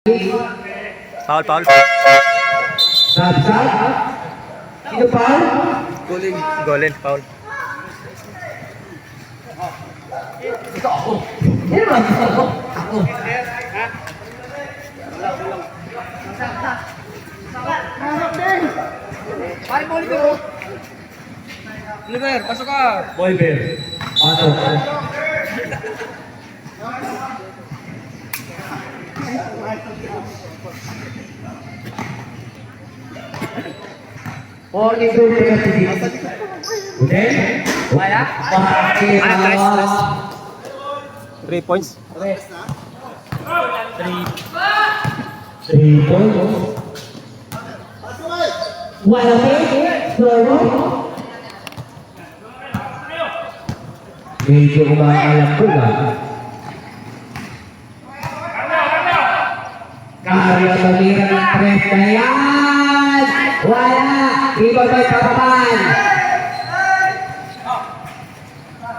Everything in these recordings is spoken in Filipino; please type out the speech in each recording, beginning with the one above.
Foul, foul. Sino foul? Golin, foul. Ito ako. Yan naman ako. Oliver, pasok ka. Oliver. Pasok. Forty-two minutes. Okay? Wala? Tres. 3 points. Three points. Wala Slow. Medyo kumakalam ko na. Kaya tumira ng press na yan! Wala! Iba may kapapan!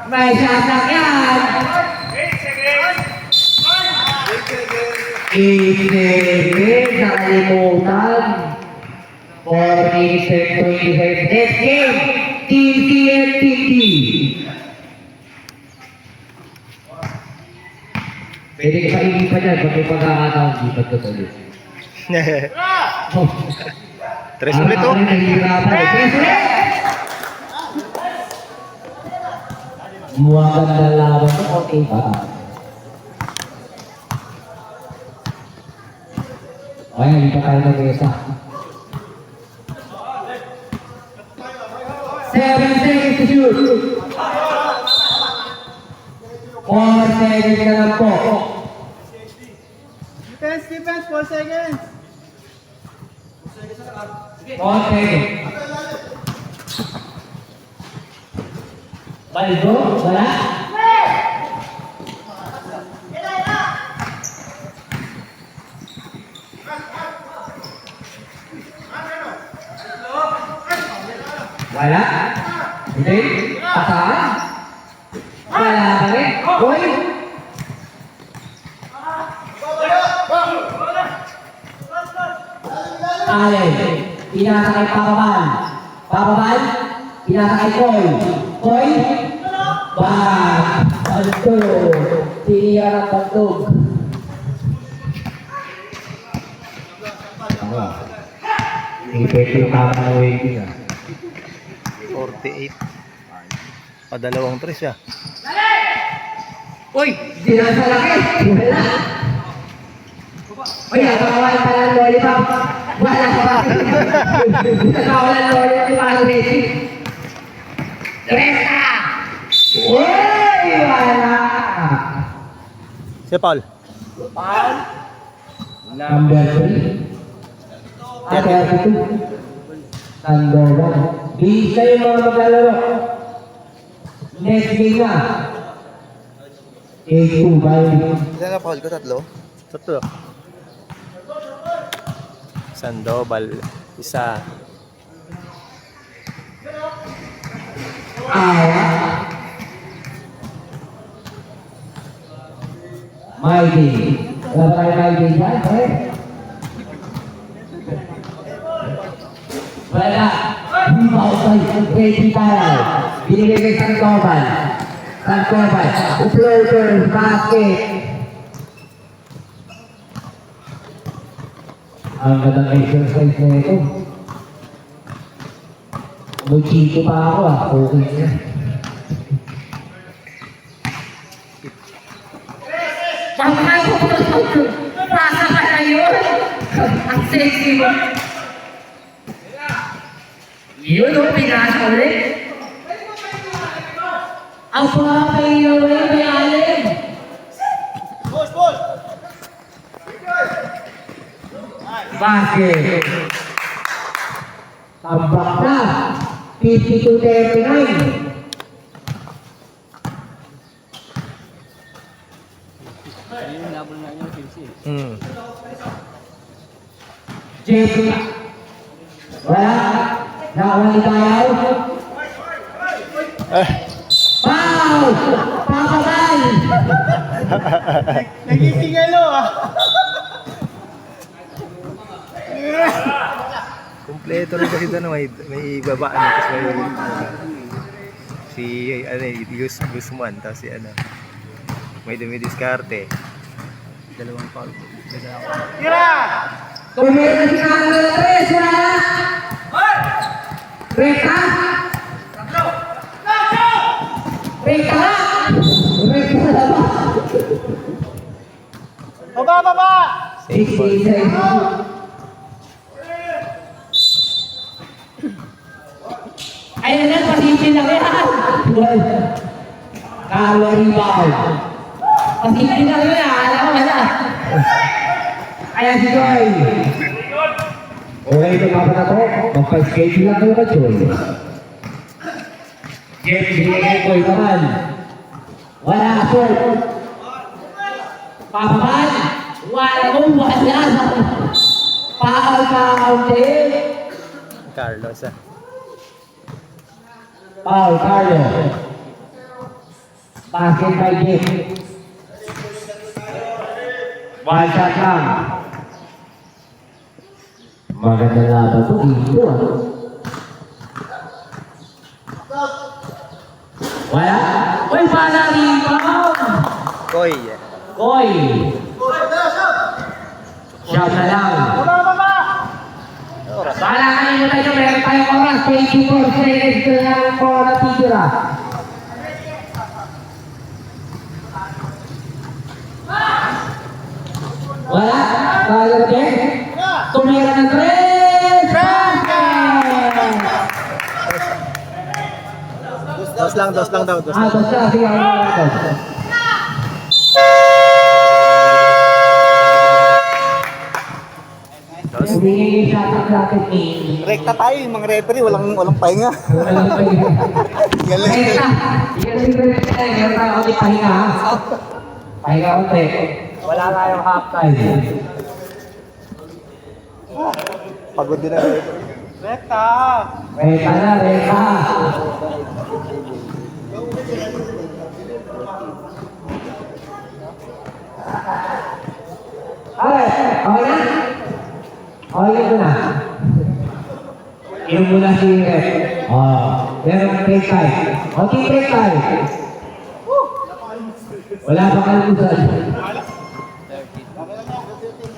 May sasak yan! Isipin, nakalimutan. 4 minutes and 25 next game, TTFTT. Pwede ka pa ilipan yan, pag may pagkakataon, lipat ko tuloy. 3 ulit oh. Muwagan na laban ko, okay ba? Ay, lipat tayo ng mesa. 7 seconds to shoot. 4 seconds na lang po. Defense, 4 seconds. 4 seconds. Baldo, wala? Wala? Hindi? Pasahan? Wala ka rin? Uy! Allen, pinasa kay Papaban. Papaban, pinasa kay Koy. Koy, bang! Bantog! Tiniyan ang bantog. Ipekyo ka na waiting ah. 48. Padalawang tres siya. Uy! Di na sa laki! Wala! Uy, nakawalan pa ng lollipop! Wala pa! Nakawalan ng lollipop si Paolo Messi! Resta! Uy! Wala! Si Paul. Paul? Number 3. At 32. Sandoval. Di kayo mga maglalaro. Next game na. 8-2 by Ilan na foul ko? Tatlo? Tatlo. Sandoval. Isa. Awa. My day. Wala tayo my day dyan, eh? Wala. Rebound by 20 tayo. Binigay kay Sandoval. Sandoval. Uploader. Basket. Ang gandang exercise na ito. Muchito pa ako ah. Okay na. Bakit ko pasa ka na yun? Ang sexy mo. Yun o, pinasa ulit. Ang pangapay away may Allen. Basket. Tambak na. 52-39. Jeffrey. Wala. Nakawali tayo. Foul! Papagal! Nagigingalo ah. kompleto rin kasi doon, may babaan, tapos may si ano Guzman, tapos si ano, may dumidiskarte. Dalawang foul. Tumira na si Angel Tres, wala. Reka. Reka. Reka na ba? Baba! 66. Ayun na, pasipin lang yan. Kalo rebound. Pasipin lang yun, alam ko wala. Ayan si Joy. Okay, ito mga panato. Magpa-schedule lang kayo ka, Joy. Game, binigay ko ito man. Wala, sir. Papan, wala mo, wala. Paal-paunti. Carlos Paul, Carlo. Basket by Jake. One shot lang. Maganda nga ba ito? Dito ah. Wala? Uy, pala rebound. Koy. Koy! Shot na lang. Bala kanino tayo, meron tayong oras. 24 seconds na lang po natitira. Wala? Kaya natin? Tumira ng 3! Basket! Dos lang daw. Dos lang. Dos na, sige ako. Hindi siya taklatin ni... Rekta tayo, yung mga referee, walang pahinga. Galing. Rekta! Hindi kasi meron tayo kasi pahinga. Pahinga konti. Wala tayong half time. Pagod din ang referee. Rekta! Rekta na, rekta! Okay, okay na? Okay na. Inom muna si Rep. Meron break time. Okay, break time. Wala pa kalimutan.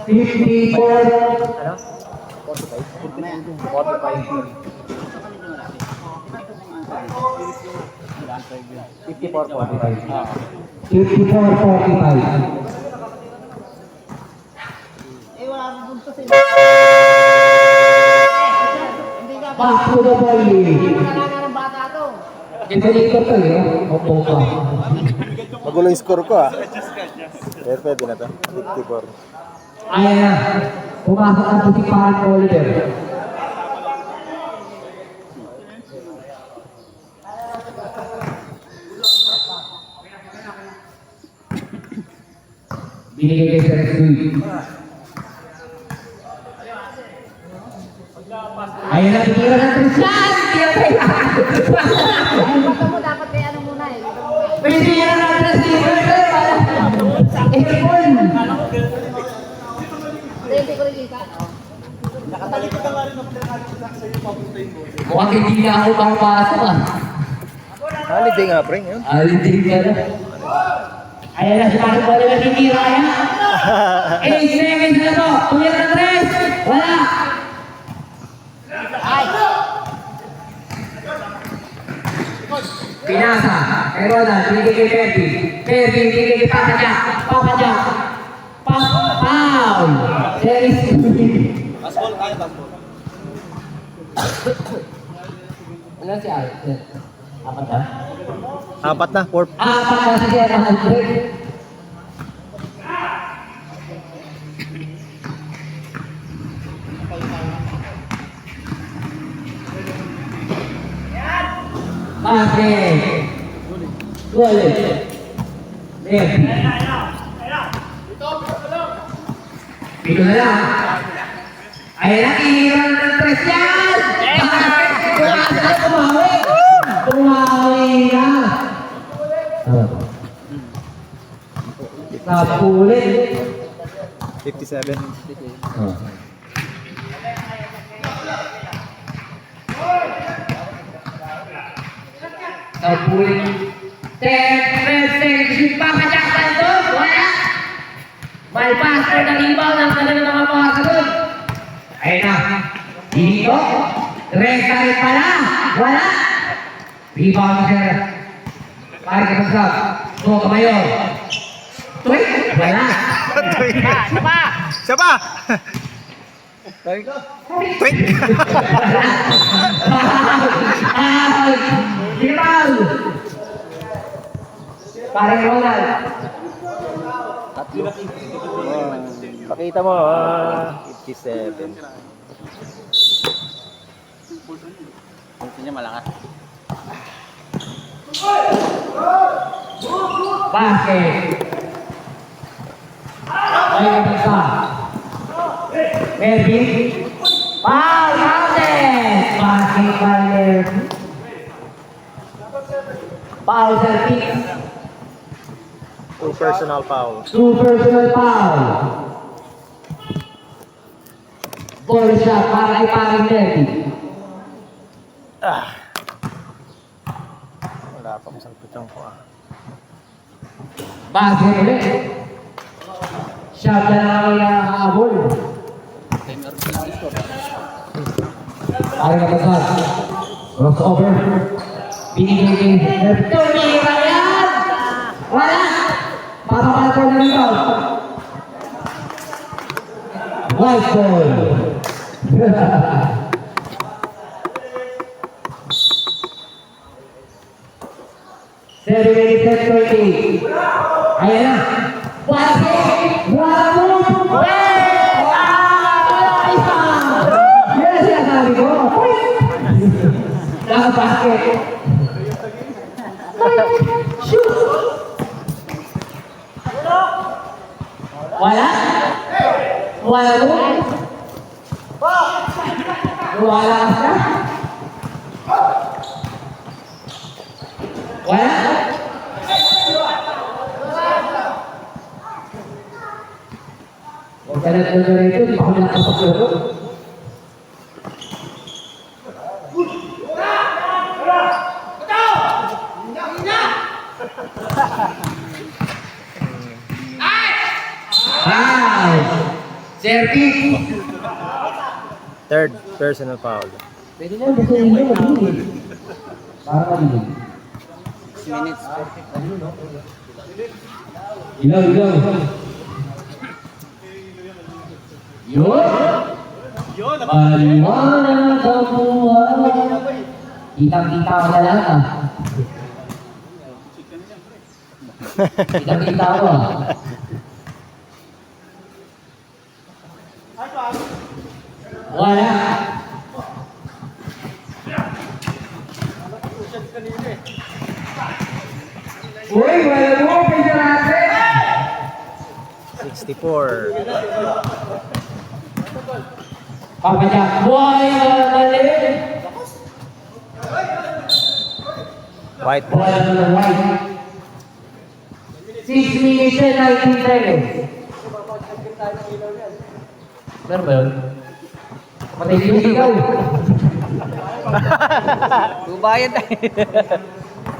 54-45. Back to the volley. Hindi ko to eh. Opo pa. Magulo yung score ko Pero pwede na to. 54. Ayan na. Pumasok ang pusipahan ko Oliver. Binigay kay Sir Dui. Ayan na, tira na Trishan! Tira na yan! Baka mo dapat kaya ano muna eh. May tira na Trishan! Ipon! Hindi ko rin kita. Mukhang hindi na ako makapasok ah. Holiday nga, pre. Yun. Alitin ka na. Ayan na, sumari ko na natitira yan. 8 seconds na to. Tumira na 3. Wala. Pinasa. Kay Ronald, binigay kay Perry. Perry, binigay kay Papa Jack. Papa Jack. Foul. Dennis. Basball, kaya basball. Ano si Alex? Apat na? Apat na. 4. Apat na si Sierra 100. Bakit? Gulit. Mercy. Dito na lang. Ayan na, kiniran ng 3 yan! Tumawi! Tumawi na! Napulit. 57. Sa puwing 10 seconds, Papa Jackson doon, wala. Malpaster na rebound ang talaga mga mga doon. Ayun na, dito, Reza rin pala, wala. Rebound sir. Pare ka sa so kamayo. Tuwing, wala. Siya pa! Wait! Rebound. Pare Ronald. Pakita mo, 57. Gusto niya malakas. Basket. Ayo kita. Melvin. Foul counted. Basket player. Foul Celtics. 2 personal foul. 2 personal foul. Ball shot para kay paring Melvin. Wala pa isang pitong ko ah. Basket ulit. Shot na lang ang habol. Paring kapasal. Crossover. Binigay kay tumira yan! Wala! Papakal ko na rito. White ball. Seven minutes and 20. Ayan na. Basket! Wala mo! Wala isa! Yes, yan sabi ko. Naka-basket. Shoot! Wala? Wala mo? Wala ka? Wala? Huwag ka na ito rito, di pa ako nakapagpuro. Wow! Serpi! Third personal foul. Pwede na, gusto nyo mag-ibig. Para mag-ibig. 6 minutes. Ilaw. Yun! Maliwanag ang buhay. Kitang-kita ko na lang ah. Kitang-kita ko ah. Wala. Uy, wala mo, pisa natin. 64. Papa Jack, buhay na mali. White ball. Wala na white. 6 minutes and 19 seconds. Meron ba yun? Patay yung sigaw. Bubayad na.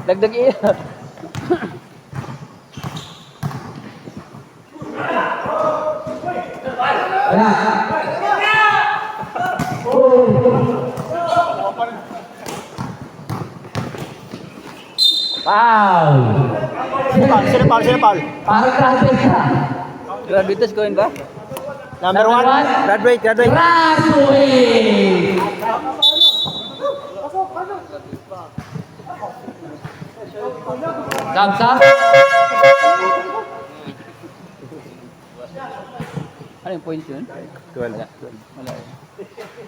Dagdag iya. Wala. Oh. Foul. Sino foul? Parang grabe ka. Gravitas ko yun ba? Number 1. Graduate. Graduate. Thumbs up. Ano yung points yun? 12. Wala.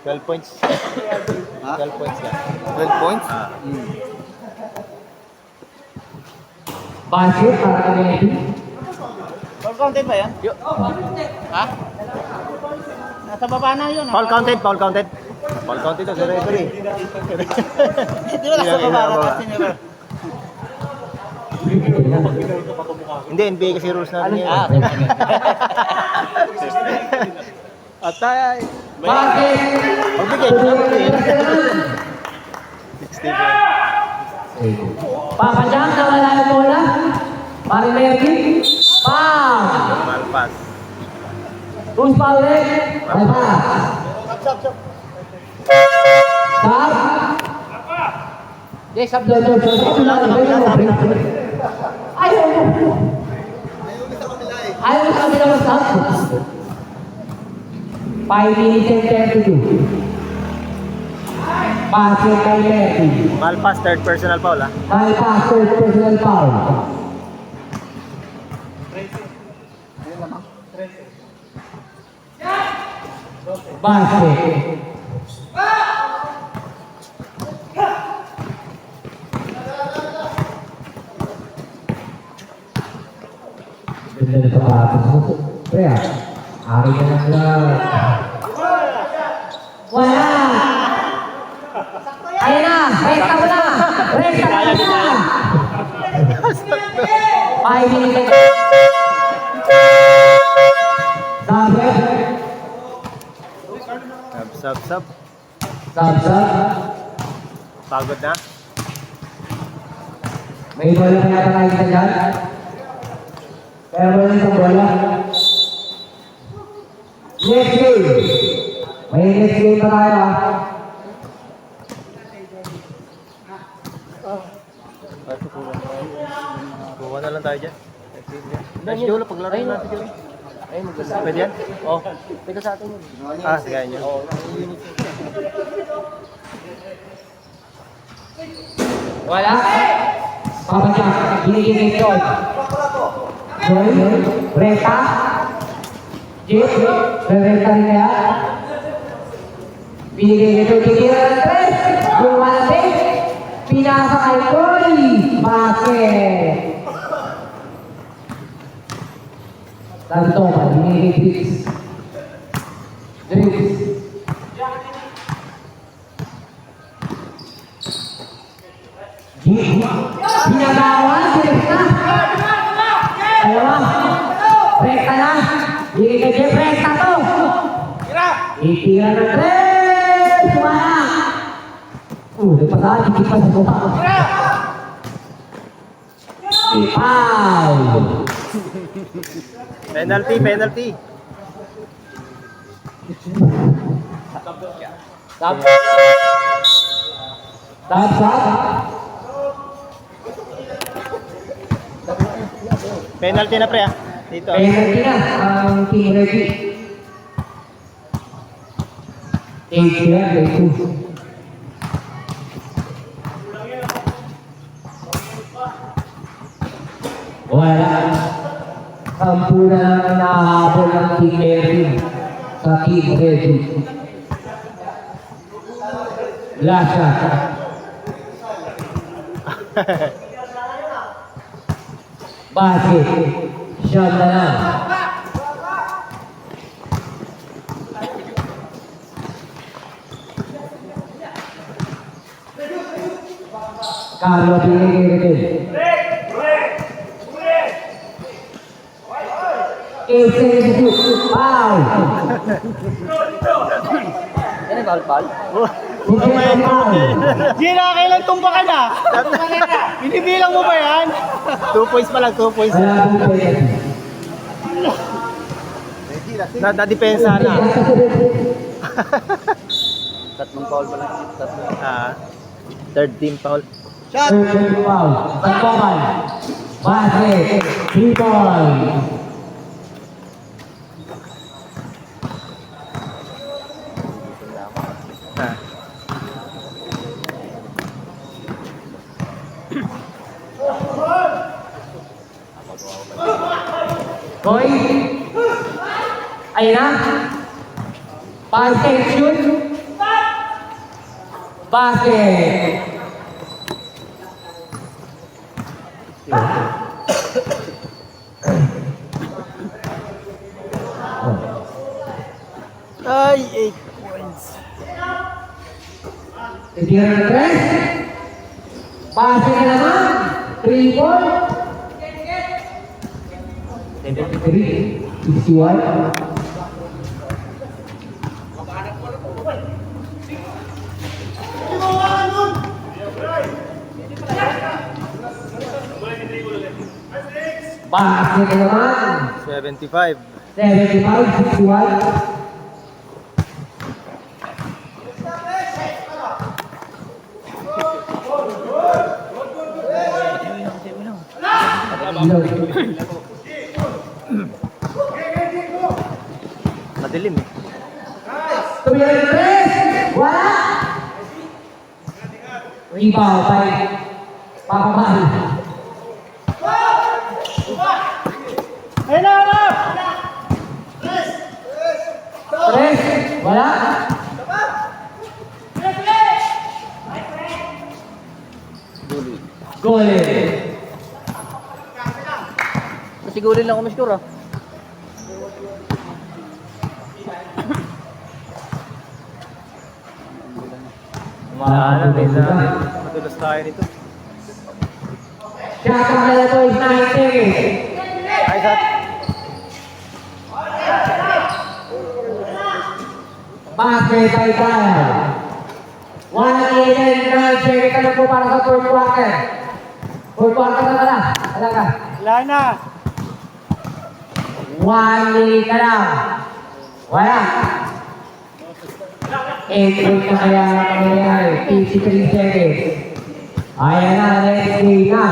12 points. 12 points lang. 12 points? Basket para kay Eddie. Foul counted ba yan? Ha? Nasa baba na yun. Foul counted. Foul counted to sa referee. Di ba nasa baba? Nasa niya ba? Hindi, NBA kasi rules natin yan. Atay! Basket. Magbigay. 64. Papa Jack, nawala yung bola. Pare Merky. Foul. Malpas. Who's foul ulit? Malpas. Sab. Yes, sab. Ayaw sa kabila ng sab. 5 minutes and 32. Basket kay Merky. Malpas, third personal foul ah. Malpas, third personal foul. Basket. Ganda na sapatos mo. Kaya, ari na lang lang. Wala! Ayun na! Resta mo na! Resta mo na! 5 minutes. Sabi. Sub. Sabi. Pagod na. May bola pa yata nakikita dyan? Kaya wala isang bola. Next game. May next game pa tayo ah. Buwan na lang tayo dyan. Ay, Jolo, paglaro natin Jolo. Ay, magkasama. Pwede yan? Oh, teka sa atin yun. Ah, sige nyo. Wala. Papa Jack, ginigigit yun. Joy, Reta, Jeep, Reta rin kaya. Binigay ito, titira ng 3. Yung malapit, pinasa kay Koy. Bakit? Sabi ito, binigay Drinks. Drinks. Pinagawa, direkta. Dalawa. Rekta na. Hindi ka Jeff, rekta to. Itira ng 3. Sumaya. Nagpasaan, higit pa sa kuha. Foul. Penalty. Sab. Sab. Penalty na pre ah. Dito. Penalty na ang Team Reggie. Age yan, grade 2. Wala. Sampu na lang nahabol ng Team Reggie sa Team Reggie. Last shot. Basket. Shot na lang. Carlo Pinigil. 8-7-2. Foul. Yan ang bal. Bigyan ng foul. Gina, kailan tumbakan na? Binibilang mo ba yan? 2 points pa lang, 2 points. Wala pong penalty. Nadadepensa na. Tatlong foul pa lang. Third team foul. Third foul. Pagkaman. Basket. 3 points. Ah. Boy. Ayun na. Basket shoot. Basket. Ay, 8 points. Titira ng 3. Basket na naman. 3 points. 73. 61. Basket naman. 75. 75-61. Madilim eh. Tumihan ng tres. Wala. Rebound by Papamahal. Ayun na, ano? Tres. Wala. Goal. Sigurin lang kung may score ah. Maalam din na. Madulas tayo nito. Shot ang kaya to is 90. Ay, Sat. Basket by Kyle. 1:09 second ka na po para sa fourth quarter. Fourth quarter na pala. Alam ka. Wala na. 1 minute na lang. Wala. 8 points na kaya mangyayari. 53 seconds. Ayan na, next game na.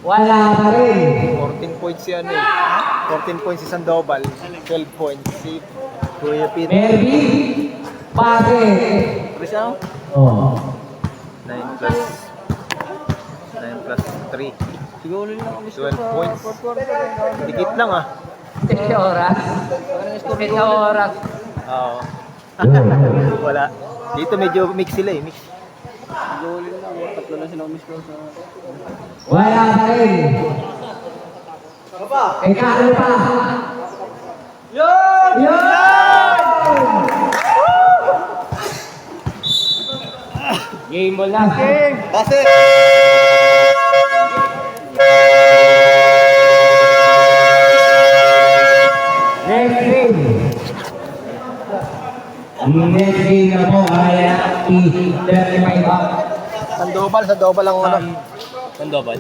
Wala pa rin. 14 points si ano eh. 14 points si Sandoval. 12 points si Kuya Pete. Melvin. Basket. Chris ano? Oh. 9 plus 3. Sigurin lang kung may score 12 sa points. fourth quarter. Dikit lang ah. 7 oras. 7 oras. Oo. Wala. Dito medyo mix sila eh. Mix. Sigurin lang. Tatlo na sila kung may score sa... Wala pa rin. Eh, kakalo pa. Yun! Yun! Game mo lang. Kasi! Next game. Next game na po ay 35 up. Sandoval ang ano. Sandoval.